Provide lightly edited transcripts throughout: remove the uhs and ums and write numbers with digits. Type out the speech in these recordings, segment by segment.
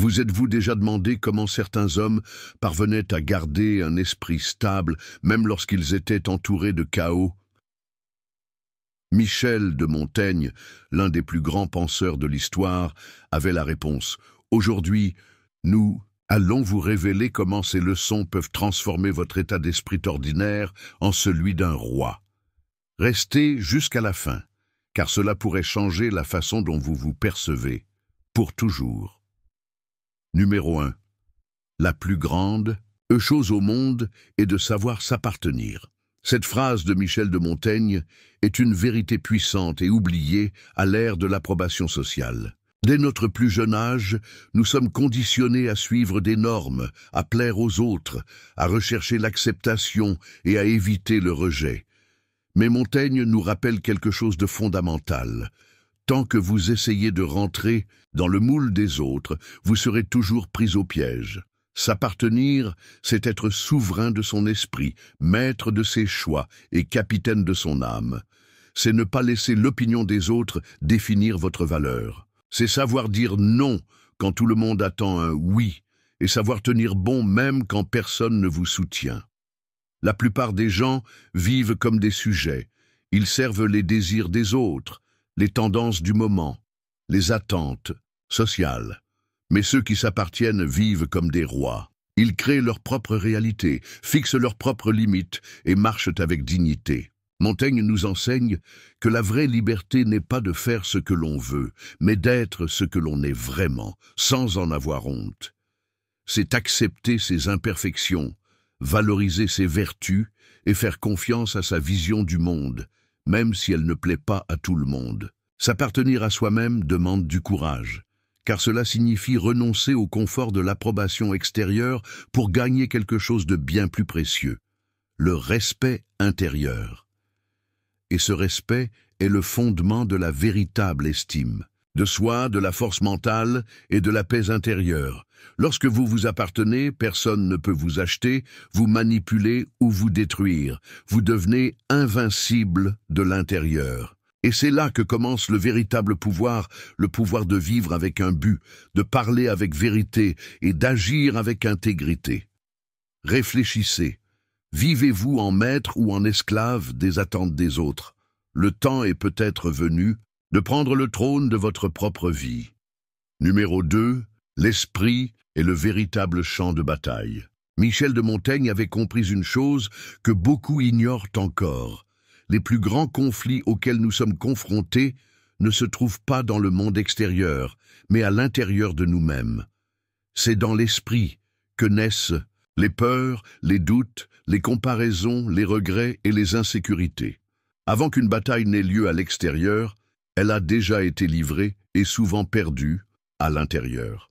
Vous êtes-vous déjà demandé comment certains hommes parvenaient à garder un esprit stable, même lorsqu'ils étaient entourés de chaos? Michel de Montaigne, l'un des plus grands penseurs de l'histoire, avait la réponse. Aujourd'hui, nous allons vous révéler comment ces leçons peuvent transformer votre état d'esprit ordinaire en celui d'un roi. Restez jusqu'à la fin, car cela pourrait changer la façon dont vous vous percevez, pour toujours. Numéro 1. La plus grande chose au monde est de savoir s'appartenir. Cette phrase de Michel de Montaigne est une vérité puissante et oubliée à l'ère de l'approbation sociale. Dès notre plus jeune âge, nous sommes conditionnés à suivre des normes, à plaire aux autres, à rechercher l'acceptation et à éviter le rejet. Mais Montaigne nous rappelle quelque chose de fondamental. Tant que vous essayez de rentrer dans le moule des autres, vous serez toujours pris au piège. S'appartenir, c'est être souverain de son esprit, maître de ses choix et capitaine de son âme. C'est ne pas laisser l'opinion des autres définir votre valeur. C'est savoir dire non quand tout le monde attend un oui, et savoir tenir bon même quand personne ne vous soutient. La plupart des gens vivent comme des sujets. Ils servent les désirs des autres, les tendances du moment, les attentes sociales. Mais ceux qui s'appartiennent vivent comme des rois. Ils créent leur propre réalité, fixent leurs propres limites et marchent avec dignité. Montaigne nous enseigne que la vraie liberté n'est pas de faire ce que l'on veut, mais d'être ce que l'on est vraiment, sans en avoir honte. C'est accepter ses imperfections, valoriser ses vertus et faire confiance à sa vision du monde, même si elle ne plaît pas à tout le monde. S'appartenir à soi-même demande du courage, car cela signifie renoncer au confort de l'approbation extérieure pour gagner quelque chose de bien plus précieux, le respect intérieur. Et ce respect est le fondement de la véritable estime, de soi, de la force mentale et de la paix intérieure. Lorsque vous vous appartenez, personne ne peut vous acheter, vous manipuler ou vous détruire. Vous devenez invincible de l'intérieur. Et c'est là que commence le véritable pouvoir, le pouvoir de vivre avec un but, de parler avec vérité et d'agir avec intégrité. Réfléchissez. Vivez-vous en maître ou en esclave des attentes des autres? Le temps est peut-être venu de prendre le trône de votre propre vie. Numéro 2. L'esprit est le véritable champ de bataille. Michel de Montaigne avait compris une chose que beaucoup ignorent encore. Les plus grands conflits auxquels nous sommes confrontés ne se trouvent pas dans le monde extérieur, mais à l'intérieur de nous-mêmes. C'est dans l'esprit que naissent les peurs, les doutes, les comparaisons, les regrets et les insécurités. Avant qu'une bataille n'ait lieu à l'extérieur, elle a déjà été livrée et souvent perdue à l'intérieur.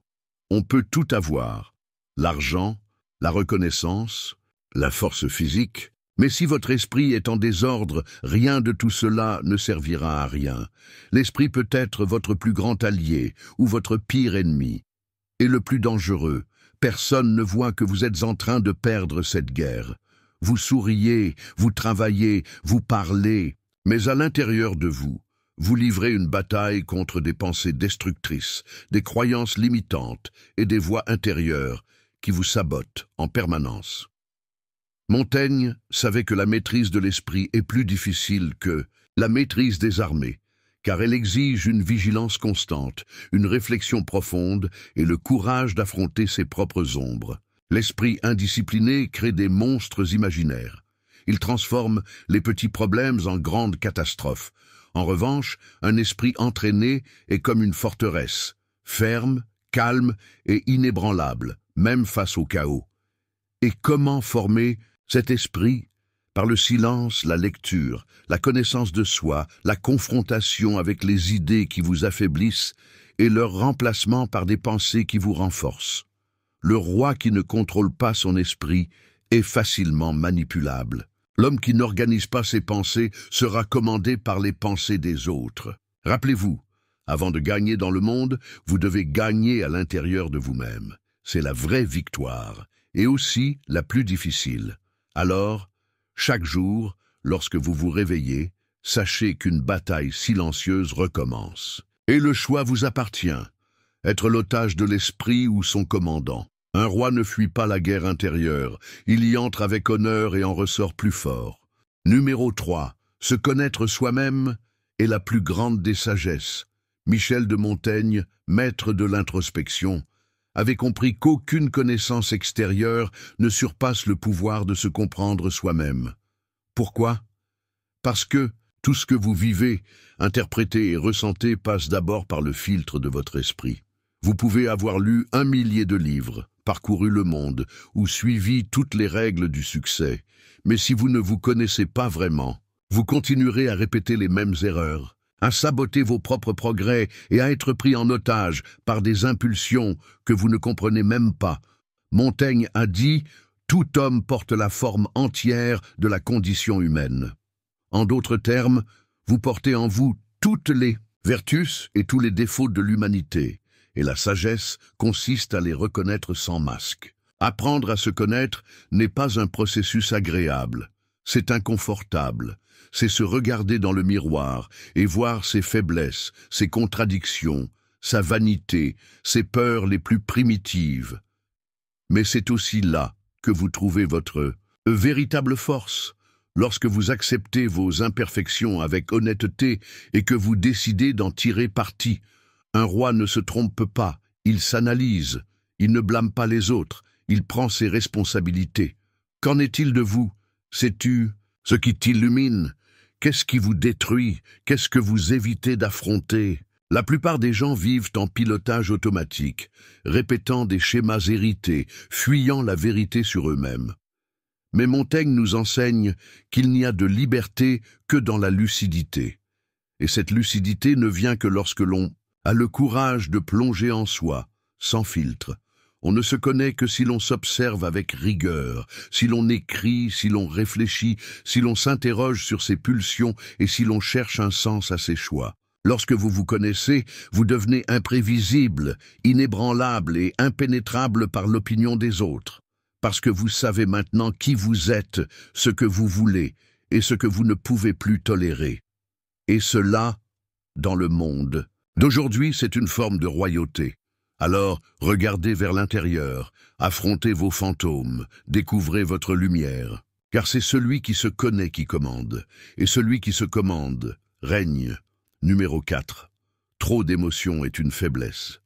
On peut tout avoir, l'argent, la reconnaissance, la force physique, mais si votre esprit est en désordre, rien de tout cela ne servira à rien. L'esprit peut être votre plus grand allié ou votre pire ennemi. Et le plus dangereux, personne ne voit que vous êtes en train de perdre cette guerre. Vous souriez, vous travaillez, vous parlez, mais à l'intérieur de vous, vous livrez une bataille contre des pensées destructrices, des croyances limitantes et des voix intérieures qui vous sabotent en permanence. Montaigne savait que la maîtrise de l'esprit est plus difficile que la maîtrise des armées, car elle exige une vigilance constante, une réflexion profonde et le courage d'affronter ses propres ombres. L'esprit indiscipliné crée des monstres imaginaires. Il transforme les petits problèmes en grandes catastrophes. En revanche, un esprit entraîné est comme une forteresse, ferme, calme et inébranlable, même face au chaos. Et comment former cet esprit? Par le silence, la lecture, la connaissance de soi, la confrontation avec les idées qui vous affaiblissent et leur remplacement par des pensées qui vous renforcent. Le roi qui ne contrôle pas son esprit est facilement manipulable. L'homme qui n'organise pas ses pensées sera commandé par les pensées des autres. Rappelez-vous, avant de gagner dans le monde, vous devez gagner à l'intérieur de vous-même. C'est la vraie victoire, et aussi la plus difficile. Alors, chaque jour, lorsque vous vous réveillez, sachez qu'une bataille silencieuse recommence. Et le choix vous appartient. être l'otage de l'esprit ou son commandant. Un roi ne fuit pas la guerre intérieure, il y entre avec honneur et en ressort plus fort. Numéro 3. Se connaître soi-même est la plus grande des sagesses. Michel de Montaigne, maître de l'introspection, avait compris qu'aucune connaissance extérieure ne surpasse le pouvoir de se comprendre soi-même. Pourquoi? Parce que tout ce que vous vivez, interprétez et ressentez passe d'abord par le filtre de votre esprit. Vous pouvez avoir lu 1 millier de livres, parcouru le monde ou suivi toutes les règles du succès, mais si vous ne vous connaissez pas vraiment, vous continuerez à répéter les mêmes erreurs, à saboter vos propres progrès et à être pris en otage par des impulsions que vous ne comprenez même pas. Montaigne a dit « Tout homme porte la forme entière de la condition humaine ». En d'autres termes, vous portez en vous toutes les vertus et tous les défauts de l'humanité, et la sagesse consiste à les reconnaître sans masque. Apprendre à se connaître n'est pas un processus agréable, c'est inconfortable. C'est se regarder dans le miroir et voir ses faiblesses, ses contradictions, sa vanité, ses peurs les plus primitives. Mais c'est aussi là que vous trouvez votre véritable force, lorsque vous acceptez vos imperfections avec honnêteté et que vous décidez d'en tirer parti. Un roi ne se trompe pas, il s'analyse, il ne blâme pas les autres, il prend ses responsabilités. Qu'en est-il de vous? Sais-tu ce qui t'illumine? Qu'est-ce qui vous détruit? Qu'est-ce que vous évitez d'affronter? La plupart des gens vivent en pilotage automatique, répétant des schémas hérités, fuyant la vérité sur eux-mêmes. Mais Montaigne nous enseigne qu'il n'y a de liberté que dans la lucidité. Et cette lucidité ne vient que lorsque l'on a le courage de plonger en soi, sans filtre. On ne se connaît que si l'on s'observe avec rigueur, si l'on écrit, si l'on réfléchit, si l'on s'interroge sur ses pulsions et si l'on cherche un sens à ses choix. Lorsque vous vous connaissez, vous devenez imprévisible, inébranlable et impénétrable par l'opinion des autres, parce que vous savez maintenant qui vous êtes, ce que vous voulez et ce que vous ne pouvez plus tolérer. Et cela, dans le monde d'aujourd'hui, c'est une forme de royauté. Alors, regardez vers l'intérieur, affrontez vos fantômes, découvrez votre lumière. Car c'est celui qui se connaît qui commande, et celui qui se commande règne. Numéro 4. Trop d'émotions est une faiblesse.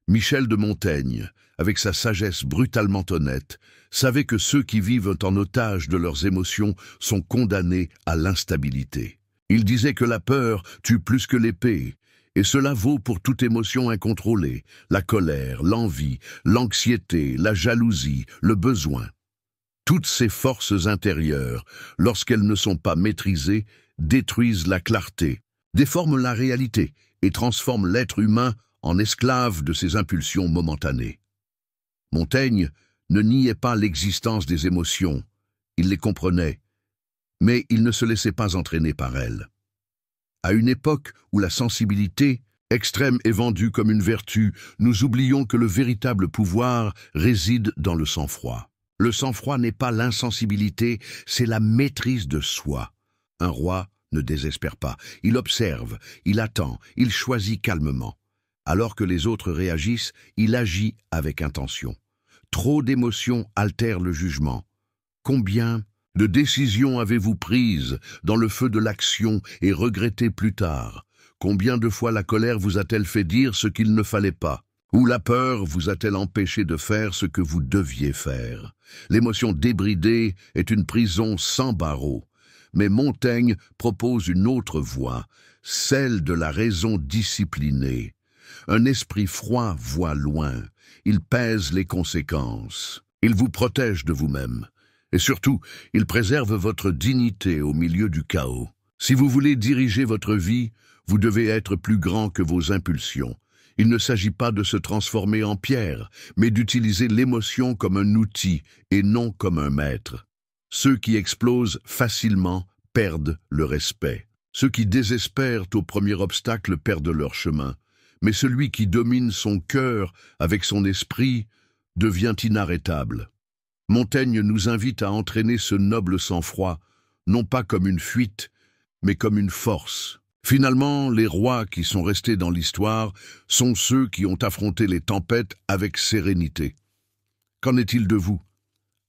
Michel de Montaigne, avec sa sagesse brutalement honnête, savait que ceux qui vivent en otage de leurs émotions sont condamnés à l'instabilité. Il disait que la peur tue plus que l'épée, et cela vaut pour toute émotion incontrôlée, la colère, l'envie, l'anxiété, la jalousie, le besoin. Toutes ces forces intérieures, lorsqu'elles ne sont pas maîtrisées, détruisent la clarté, déforment la réalité et transforment l'être humain en esclave de ses impulsions momentanées. Montaigne ne niait pas l'existence des émotions, il les comprenait, mais il ne se laissait pas entraîner par elles. À une époque où la sensibilité extrême est vendue comme une vertu, nous oublions que le véritable pouvoir réside dans le sang-froid. Le sang-froid n'est pas l'insensibilité, c'est la maîtrise de soi. Un roi ne désespère pas, il observe, il attend, il choisit calmement. Alors que les autres réagissent, il agit avec intention. Trop d'émotions altèrent le jugement. Combien de décisions avez-vous prises dans le feu de l'action et regrettées plus tard? Combien de fois la colère vous a-t-elle fait dire ce qu'il ne fallait pas? Ou la peur vous a-t-elle empêché de faire ce que vous deviez faire? L'émotion débridée est une prison sans barreaux. Mais Montaigne propose une autre voie, celle de la raison disciplinée. Un esprit froid voit loin, il pèse les conséquences, il vous protège de vous-même. Et surtout, il préserve votre dignité au milieu du chaos. Si vous voulez diriger votre vie, vous devez être plus grand que vos impulsions. Il ne s'agit pas de se transformer en pierre, mais d'utiliser l'émotion comme un outil et non comme un maître. Ceux qui explosent facilement perdent le respect. Ceux qui désespèrent au premier obstacle perdent leur chemin. Mais celui qui domine son cœur avec son esprit devient inarrêtable. Montaigne nous invite à entraîner ce noble sang-froid, non pas comme une fuite, mais comme une force. Finalement, les rois qui sont restés dans l'histoire sont ceux qui ont affronté les tempêtes avec sérénité. Qu'en est-il de vous?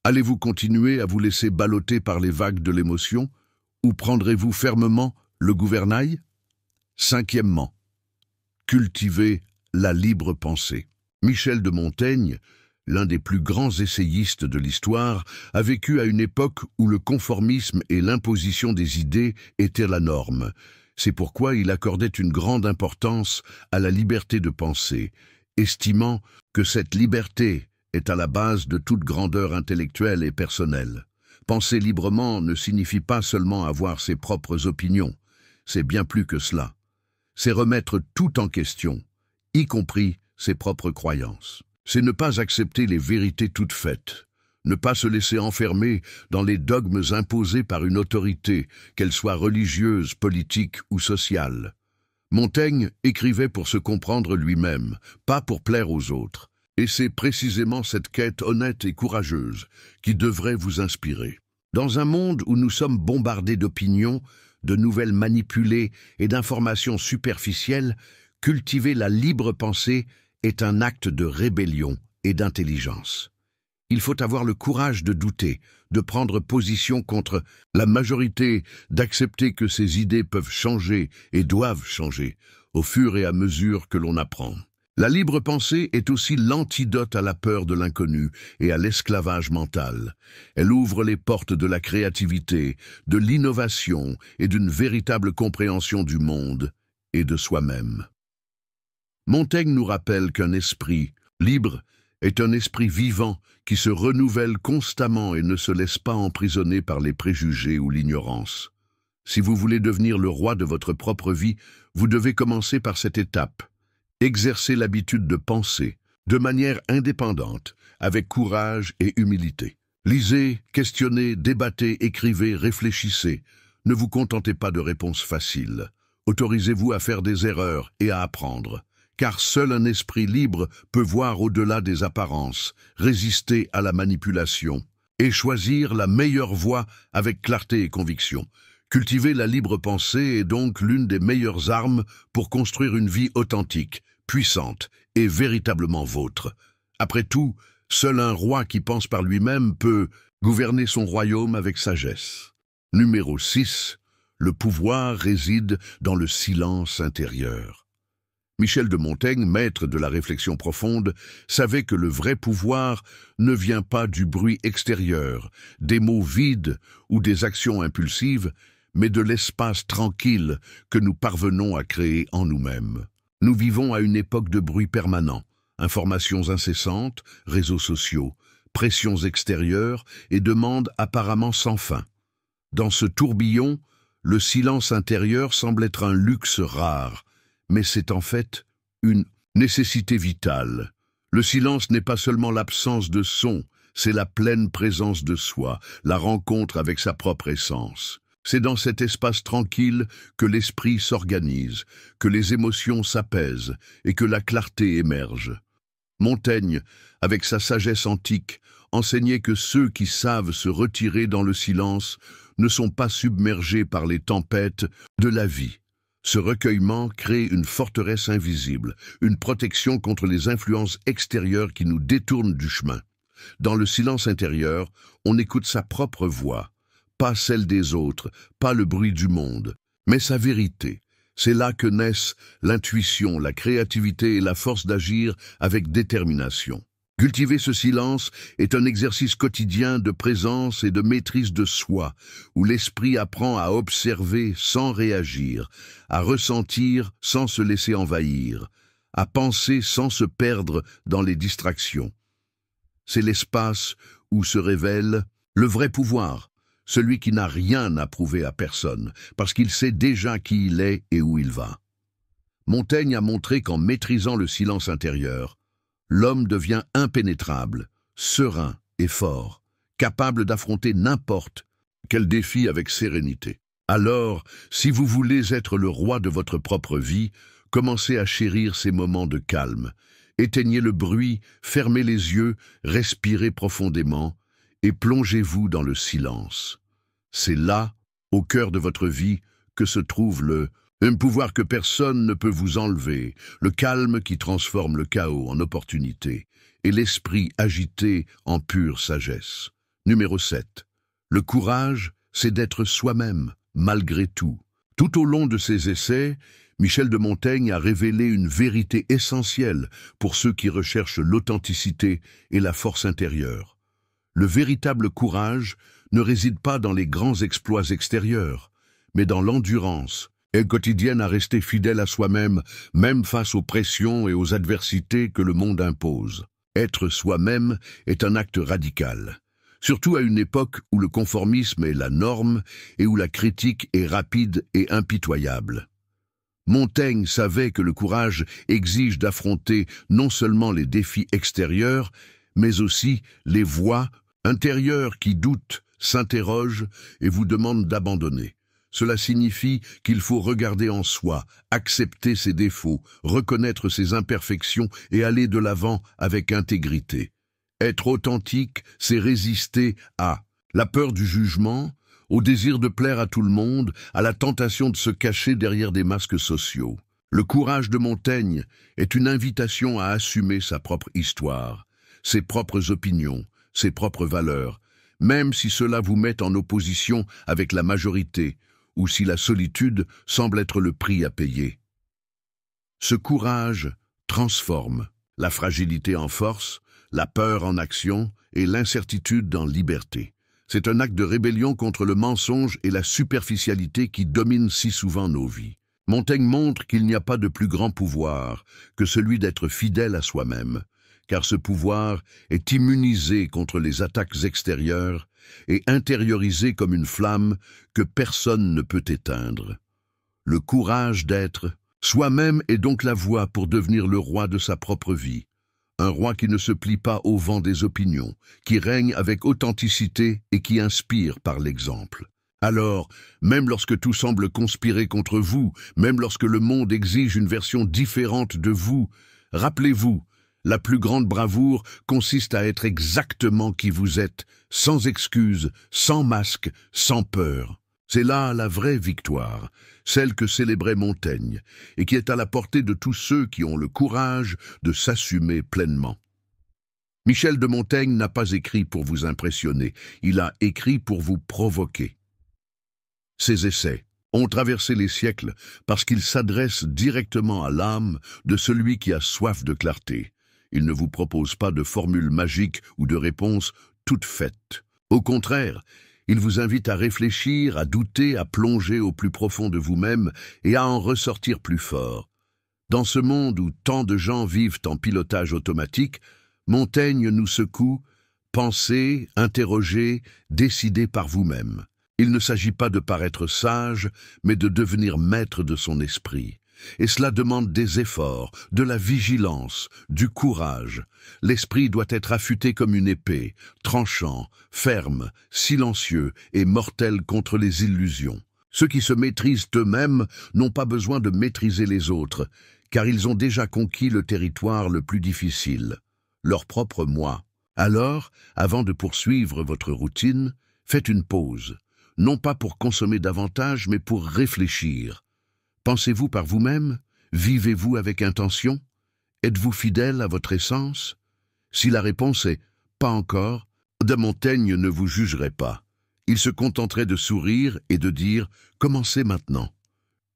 Allez-vous continuer à vous laisser balloter par les vagues de l'émotion ou prendrez-vous fermement le gouvernail? Cinquièmement, cultivez la libre pensée. Michel de Montaigne, l'un des plus grands essayistes de l'histoire, a vécu à une époque où le conformisme et l'imposition des idées étaient la norme. C'est pourquoi il accordait une grande importance à la liberté de penser, estimant que cette liberté est à la base de toute grandeur intellectuelle et personnelle. Penser librement ne signifie pas seulement avoir ses propres opinions, c'est bien plus que cela. C'est remettre tout en question, y compris ses propres croyances. C'est ne pas accepter les vérités toutes faites, ne pas se laisser enfermer dans les dogmes imposés par une autorité, qu'elle soit religieuse, politique ou sociale. Montaigne écrivait pour se comprendre lui-même, pas pour plaire aux autres. Et c'est précisément cette quête honnête et courageuse qui devrait vous inspirer. Dans un monde où nous sommes bombardés d'opinions, de nouvelles manipulées et d'informations superficielles, cultiver la libre pensée est un acte de rébellion et d'intelligence. Il faut avoir le courage de douter, de prendre position contre la majorité, d'accepter que ces idées peuvent changer et doivent changer au fur et à mesure que l'on apprend. La libre pensée est aussi l'antidote à la peur de l'inconnu et à l'esclavage mental. Elle ouvre les portes de la créativité, de l'innovation et d'une véritable compréhension du monde et de soi-même. Montaigne nous rappelle qu'un esprit libre est un esprit vivant qui se renouvelle constamment et ne se laisse pas emprisonner par les préjugés ou l'ignorance. Si vous voulez devenir le roi de votre propre vie, vous devez commencer par cette étape. Exercez l'habitude de penser, de manière indépendante, avec courage et humilité. Lisez, questionnez, débattez, écrivez, réfléchissez. Ne vous contentez pas de réponses faciles. Autorisez-vous à faire des erreurs et à apprendre. Car seul un esprit libre peut voir au-delà des apparences, résister à la manipulation et choisir la meilleure voie avec clarté et conviction. Cultiver la libre pensée est donc l'une des meilleures armes pour construire une vie authentique, puissante et véritablement vôtre. Après tout, seul un roi qui pense par lui-même peut gouverner son royaume avec sagesse. Numéro 6. Le pouvoir réside dans le silence intérieur. Michel de Montaigne, maître de la réflexion profonde, savait que le vrai pouvoir ne vient pas du bruit extérieur, des mots vides ou des actions impulsives, mais de l'espace tranquille que nous parvenons à créer en nous-mêmes. Nous vivons à une époque de bruit permanent, informations incessantes, réseaux sociaux, pressions extérieures et demandes apparemment sans fin. Dans ce tourbillon, le silence intérieur semble être un luxe rare, mais c'est en fait une nécessité vitale. Le silence n'est pas seulement l'absence de son, c'est la pleine présence de soi, la rencontre avec sa propre essence. C'est dans cet espace tranquille que l'esprit s'organise, que les émotions s'apaisent et que la clarté émerge. Montaigne, avec sa sagesse antique, enseignait que ceux qui savent se retirer dans le silence ne sont pas submergés par les tempêtes de la vie. Ce recueillement crée une forteresse invisible, une protection contre les influences extérieures qui nous détournent du chemin. Dans le silence intérieur, on écoute sa propre voix, pas celle des autres, pas le bruit du monde, mais sa vérité. C'est là que naissent l'intuition, la créativité et la force d'agir avec détermination. Cultiver ce silence est un exercice quotidien de présence et de maîtrise de soi, où l'esprit apprend à observer sans réagir, à ressentir sans se laisser envahir, à penser sans se perdre dans les distractions. C'est l'espace où se révèle le vrai pouvoir, celui qui n'a rien à prouver à personne, parce qu'il sait déjà qui il est et où il va. Montaigne a montré qu'en maîtrisant le silence intérieur, l'homme devient impénétrable, serein et fort, capable d'affronter n'importe quel défi avec sérénité. Alors, si vous voulez être le roi de votre propre vie, commencez à chérir ces moments de calme. Éteignez le bruit, fermez les yeux, respirez profondément et plongez-vous dans le silence. C'est là, au cœur de votre vie, que se trouve le Un pouvoir que personne ne peut vous enlever, le calme qui transforme le chaos en opportunité, et l'esprit agité en pure sagesse. Numéro 7. Le courage, c'est d'être soi-même, malgré tout. Tout au long de ses essais, Michel de Montaigne a révélé une vérité essentielle pour ceux qui recherchent l'authenticité et la force intérieure. Le véritable courage ne réside pas dans les grands exploits extérieurs, mais dans l'endurance quotidienne à rester fidèle à soi-même, même face aux pressions et aux adversités que le monde impose. Être soi-même est un acte radical, surtout à une époque où le conformisme est la norme et où la critique est rapide et impitoyable. Montaigne savait que le courage exige d'affronter non seulement les défis extérieurs, mais aussi les voix intérieures qui doutent, s'interrogent et vous demandent d'abandonner. Cela signifie qu'il faut regarder en soi, accepter ses défauts, reconnaître ses imperfections et aller de l'avant avec intégrité. Être authentique, c'est résister à la peur du jugement, au désir de plaire à tout le monde, à la tentation de se cacher derrière des masques sociaux. Le courage de Montaigne est une invitation à assumer sa propre histoire, ses propres opinions, ses propres valeurs, même si cela vous met en opposition avec la majorité, ou si la solitude semble être le prix à payer. Ce courage transforme la fragilité en force, la peur en action et l'incertitude en liberté. C'est un acte de rébellion contre le mensonge et la superficialité qui dominent si souvent nos vies. Montaigne montre qu'il n'y a pas de plus grand pouvoir que celui d'être fidèle à soi-même, car ce pouvoir est immunisé contre les attaques extérieures et intériorisé comme une flamme que personne ne peut éteindre. Le courage d'être soi-même est donc la voie pour devenir le roi de sa propre vie, un roi qui ne se plie pas au vent des opinions, qui règne avec authenticité et qui inspire par l'exemple. Alors, même lorsque tout semble conspirer contre vous, même lorsque le monde exige une version différente de vous, rappelez-vous, la plus grande bravoure consiste à être exactement qui vous êtes, sans excuse, sans masque, sans peur. C'est là la vraie victoire, celle que célébrait Montaigne, et qui est à la portée de tous ceux qui ont le courage de s'assumer pleinement. Michel de Montaigne n'a pas écrit pour vous impressionner, il a écrit pour vous provoquer. Ses essais ont traversé les siècles parce qu'ils s'adressent directement à l'âme de celui qui a soif de clarté. Il ne vous propose pas de formules magiques ou de réponses toutes faites. Au contraire, il vous invite à réfléchir, à douter, à plonger au plus profond de vous-même et à en ressortir plus fort. Dans ce monde où tant de gens vivent en pilotage automatique, Montaigne nous secoue, pensez, interrogez, décidez par vous-même. Il ne s'agit pas de paraître sage, mais de devenir maître de son esprit. Et cela demande des efforts, de la vigilance, du courage. L'esprit doit être affûté comme une épée, tranchant, ferme, silencieux et mortel contre les illusions. Ceux qui se maîtrisent eux-mêmes n'ont pas besoin de maîtriser les autres, car ils ont déjà conquis le territoire le plus difficile, leur propre moi. Alors, avant de poursuivre votre routine, faites une pause, non pas pour consommer davantage, mais pour réfléchir. Pensez-vous par vous-même? Vivez-vous avec intention? Êtes-vous fidèle à votre essence? Si la réponse est « pas encore », de Montaigne ne vous jugerait pas. Il se contenterait de sourire et de dire « commencez maintenant ».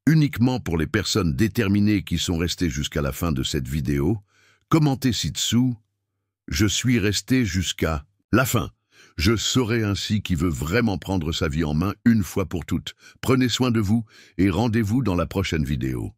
Uniquement pour les personnes déterminées qui sont restées jusqu'à la fin de cette vidéo, commentez ci-dessous « je suis resté jusqu'à la fin ». Je saurai ainsi qui veut vraiment prendre sa vie en main une fois pour toutes. Prenez soin de vous et rendez-vous dans la prochaine vidéo.